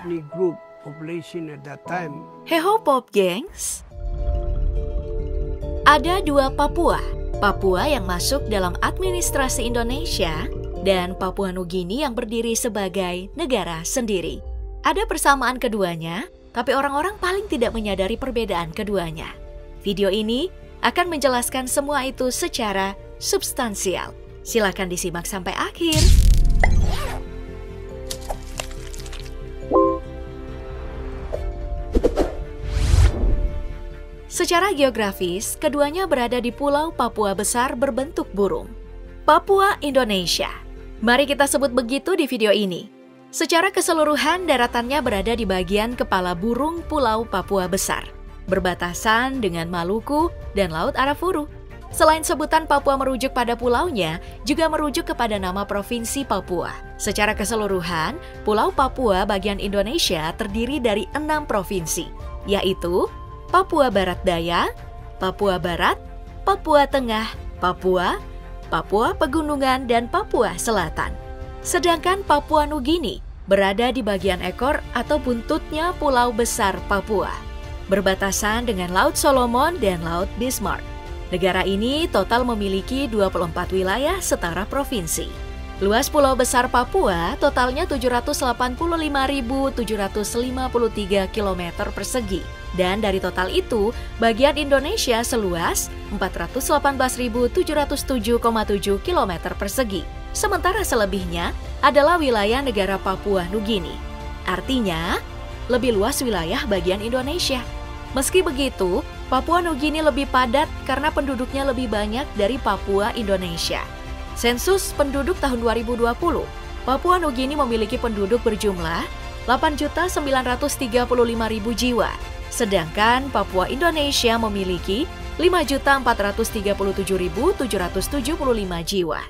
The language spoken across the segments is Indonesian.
ethnic group population at that time. Heho Pop gengs. Ada dua Papua. Papua yang masuk dalam administrasi Indonesia dan Papua Nugini yang berdiri sebagai negara sendiri. Ada persamaan keduanya, tapi orang-orang paling tidak menyadari perbedaan keduanya. Video ini akan menjelaskan semua itu secara substansial. Silakan disimak sampai akhir. Secara geografis, keduanya berada di Pulau Papua besar berbentuk burung. Papua Indonesia. Mari kita sebut begitu di video ini. Secara keseluruhan, daratannya berada di bagian kepala burung Pulau Papua besar, berbatasan dengan Maluku dan Laut Arafuru. Selain sebutan Papua merujuk pada pulaunya, juga merujuk kepada nama Provinsi Papua. Secara keseluruhan, Pulau Papua bagian Indonesia terdiri dari 6 provinsi, yaitu Papua Barat Daya, Papua Barat, Papua Tengah, Papua, Papua Pegunungan, dan Papua Selatan. Sedangkan Papua Nugini berada di bagian ekor atau buntutnya Pulau Besar Papua, berbatasan dengan Laut Solomon dan Laut Bismarck. Negara ini total memiliki 24 wilayah setara provinsi. Luas Pulau Besar Papua totalnya 785.753 km persegi. Dan dari total itu, bagian Indonesia seluas 418.707,7 km persegi. Sementara selebihnya adalah wilayah negara Papua Nugini. Artinya, lebih luas wilayah bagian Indonesia. Meski begitu, Papua Nugini lebih padat karena penduduknya lebih banyak dari Papua Indonesia. Sensus penduduk tahun 2020, Papua Nugini memiliki penduduk berjumlah 8.935.000 jiwa. Sedangkan Papua Indonesia memiliki 5.437.775 jiwa.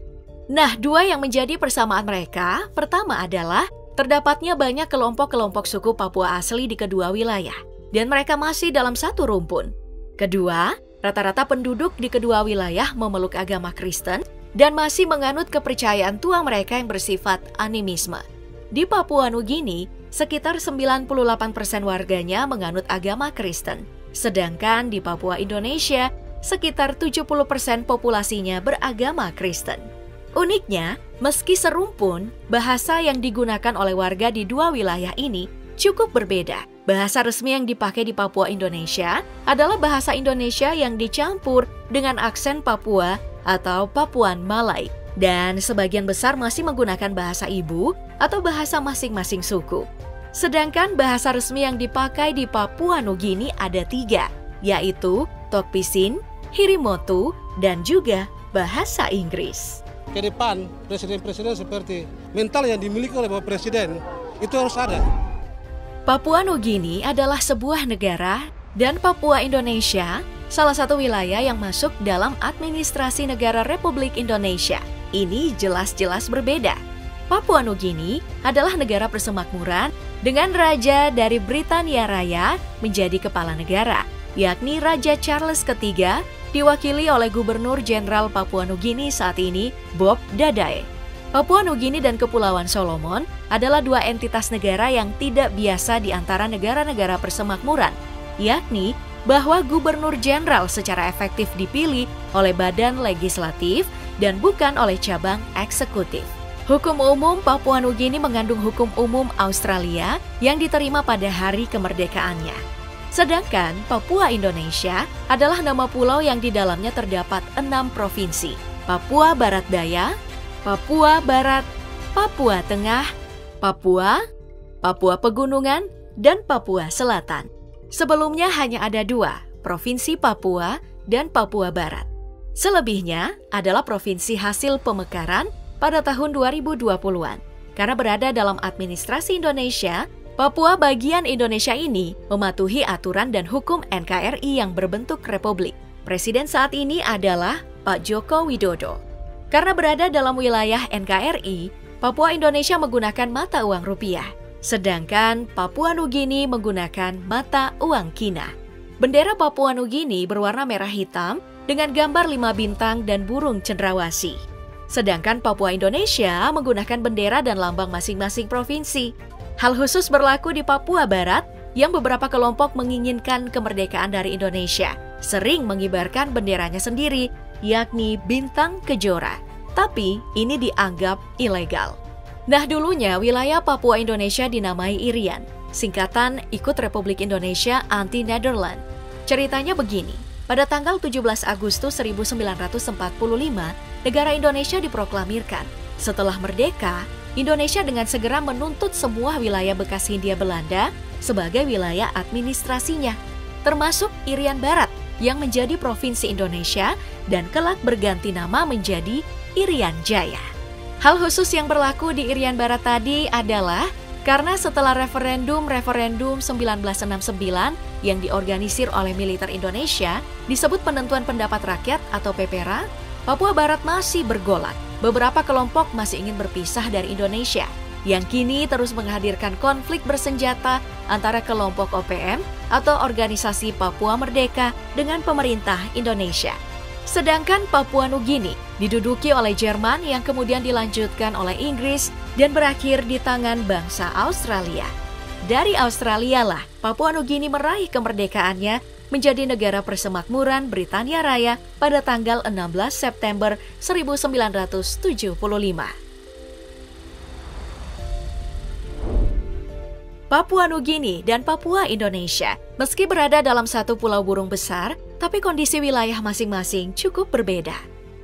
Nah, dua yang menjadi persamaan mereka, pertama adalah terdapatnya banyak kelompok-kelompok suku Papua asli di kedua wilayah, dan mereka masih dalam satu rumpun. Kedua, rata-rata penduduk di kedua wilayah memeluk agama Kristen dan masih menganut kepercayaan tua mereka yang bersifat animisme. Di Papua Nugini, sekitar 98% warganya menganut agama Kristen. Sedangkan di Papua Indonesia, sekitar 70% populasinya beragama Kristen. Uniknya, meski serumpun, bahasa yang digunakan oleh warga di dua wilayah ini cukup berbeda. Bahasa resmi yang dipakai di Papua Indonesia adalah bahasa Indonesia yang dicampur dengan aksen Papua atau Papuan Malay. Dan sebagian besar masih menggunakan bahasa ibu atau bahasa masing-masing suku. Sedangkan bahasa resmi yang dipakai di Papua Nugini ada 3, yaitu Tok Pisin, Hirimotu, dan juga bahasa Inggris. Ke depan, presiden-presiden seperti mental yang dimiliki oleh Bapak Presiden, itu harus ada. Papua Nugini adalah sebuah negara dan Papua Indonesia salah satu wilayah yang masuk dalam administrasi negara Republik Indonesia. Ini jelas-jelas berbeda. Papua Nugini adalah negara persemakmuran dengan raja dari Britania Raya menjadi kepala negara, yakni Raja Charles III, diwakili oleh Gubernur Jenderal Papua Nugini saat ini, Bob Dadae. Papua Nugini dan Kepulauan Solomon adalah dua entitas negara yang tidak biasa di antara negara-negara persemakmuran, yakni bahwa Gubernur Jenderal secara efektif dipilih oleh badan legislatif dan bukan oleh cabang eksekutif. Hukum umum Papua Nugini mengandung hukum umum Australia yang diterima pada hari kemerdekaannya. Sedangkan Papua Indonesia adalah nama pulau yang di dalamnya terdapat 6 provinsi. Papua Barat Daya, Papua Barat, Papua Tengah, Papua, Papua Pegunungan, dan Papua Selatan. Sebelumnya hanya ada 2, Provinsi Papua dan Papua Barat. Selebihnya adalah provinsi hasil pemekaran pada tahun 2020-an. Karena berada dalam administrasi Indonesia, Papua bagian Indonesia ini mematuhi aturan dan hukum NKRI yang berbentuk republik. Presiden saat ini adalah Pak Joko Widodo. Karena berada dalam wilayah NKRI, Papua Indonesia menggunakan mata uang rupiah. Sedangkan Papua Nugini menggunakan mata uang kina. Bendera Papua Nugini berwarna merah hitam dengan gambar 5 bintang dan burung cendrawasih. Sedangkan Papua Indonesia menggunakan bendera dan lambang masing-masing provinsi. Hal khusus berlaku di Papua Barat yang beberapa kelompok menginginkan kemerdekaan dari Indonesia, sering mengibarkan benderanya sendiri, yakni bintang kejora. Tapi ini dianggap ilegal. Nah, dulunya wilayah Papua Indonesia dinamai Irian, singkatan Ikut Republik Indonesia Anti-Nederland. Ceritanya begini, pada tanggal 17 Agustus 1945, negara Indonesia diproklamirkan. Setelah merdeka, Indonesia dengan segera menuntut semua wilayah bekas Hindia Belanda sebagai wilayah administrasinya, termasuk Irian Barat yang menjadi provinsi Indonesia dan kelak berganti nama menjadi Irian Jaya. Hal khusus yang berlaku di Irian Barat tadi adalah karena setelah referendum 1969 yang diorganisir oleh militer Indonesia disebut penentuan pendapat rakyat atau PPRA, Papua Barat masih bergolak. Beberapa kelompok masih ingin berpisah dari Indonesia, yang kini terus menghadirkan konflik bersenjata antara kelompok OPM atau Organisasi Papua Merdeka dengan pemerintah Indonesia. Sedangkan Papua Nugini diduduki oleh Jerman yang kemudian dilanjutkan oleh Inggris dan berakhir di tangan bangsa Australia. Dari Australia lah Papua Nugini meraih kemerdekaannya menjadi negara persemakmuran Britania Raya pada tanggal 16 September 1975. Papua Nugini dan Papua Indonesia, meski berada dalam satu pulau burung besar, tapi kondisi wilayah masing-masing cukup berbeda.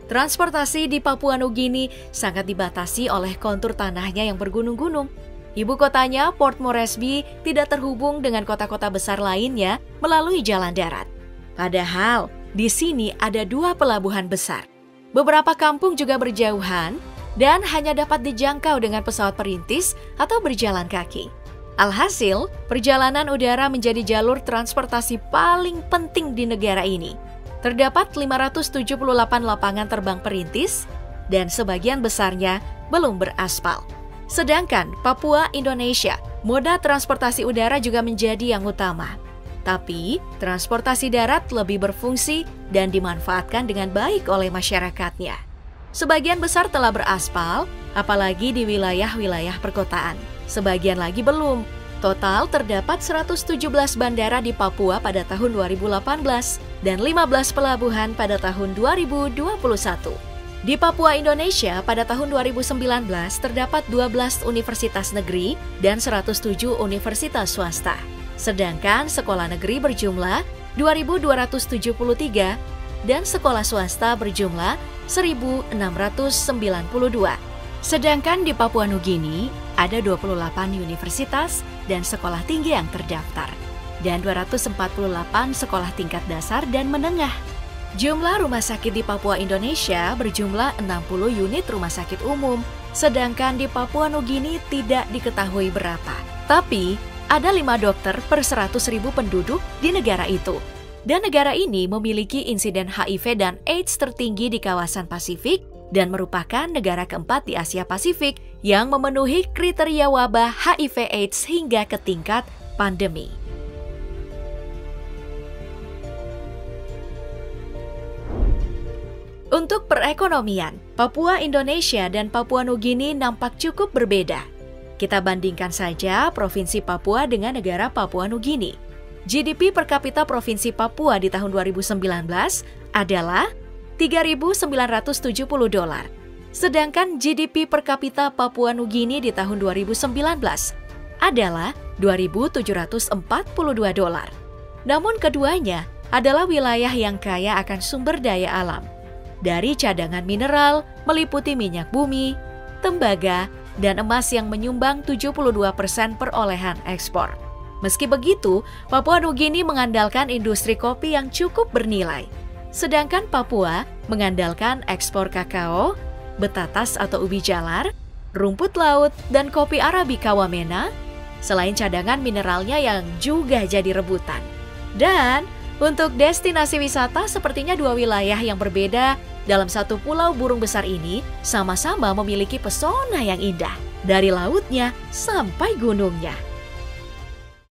Transportasi di Papua Nugini sangat dibatasi oleh kontur tanahnya yang bergunung-gunung. Ibu kotanya, Port Moresby, tidak terhubung dengan kota-kota besar lainnya melalui jalan darat. Padahal, di sini ada 2 pelabuhan besar. Beberapa kampung juga berjauhan dan hanya dapat dijangkau dengan pesawat perintis atau berjalan kaki. Alhasil, perjalanan udara menjadi jalur transportasi paling penting di negara ini. Terdapat 578 lapangan terbang perintis dan sebagian besarnya belum beraspal. Sedangkan Papua Indonesia, moda transportasi udara juga menjadi yang utama. Tapi, transportasi darat lebih berfungsi dan dimanfaatkan dengan baik oleh masyarakatnya. Sebagian besar telah beraspal, apalagi di wilayah-wilayah perkotaan. Sebagian lagi belum. Total terdapat 117 bandara di Papua pada tahun 2018 dan 15 pelabuhan pada tahun 2021. Di Papua Indonesia pada tahun 2019 terdapat 12 universitas negeri dan 107 universitas swasta. Sedangkan sekolah negeri berjumlah 2.273 dan sekolah swasta berjumlah 1.692. Sedangkan di Papua Nugini ada 28 universitas dan sekolah tinggi yang terdaftar dan 248 sekolah tingkat dasar dan menengah. Jumlah rumah sakit di Papua Indonesia berjumlah 60 unit rumah sakit umum, sedangkan di Papua Nugini tidak diketahui berapa. Tapi, ada 5 dokter per 100.000 penduduk di negara itu. Dan negara ini memiliki insiden HIV dan AIDS tertinggi di kawasan Pasifik dan merupakan negara keempat di Asia Pasifik yang memenuhi kriteria wabah HIV AIDS hingga ke tingkat pandemi. Untuk perekonomian, Papua Indonesia dan Papua Nugini nampak cukup berbeda. Kita bandingkan saja Provinsi Papua dengan negara Papua Nugini. GDP per kapita Provinsi Papua di tahun 2019 adalah $3.970. Sedangkan GDP per kapita Papua Nugini di tahun 2019 adalah $2.742. Namun keduanya adalah wilayah yang kaya akan sumber daya alam. Dari cadangan mineral meliputi minyak bumi, tembaga, dan emas yang menyumbang 72% perolehan ekspor. Meski begitu, Papua Nugini mengandalkan industri kopi yang cukup bernilai. Sedangkan Papua mengandalkan ekspor kakao, betatas atau ubi jalar, rumput laut, dan kopi Arabica Wamena, selain cadangan mineralnya yang juga jadi rebutan. Dan untuk destinasi wisata sepertinya 2 wilayah yang berbeda dalam satu pulau burung besar ini sama-sama memiliki pesona yang indah, dari lautnya sampai gunungnya.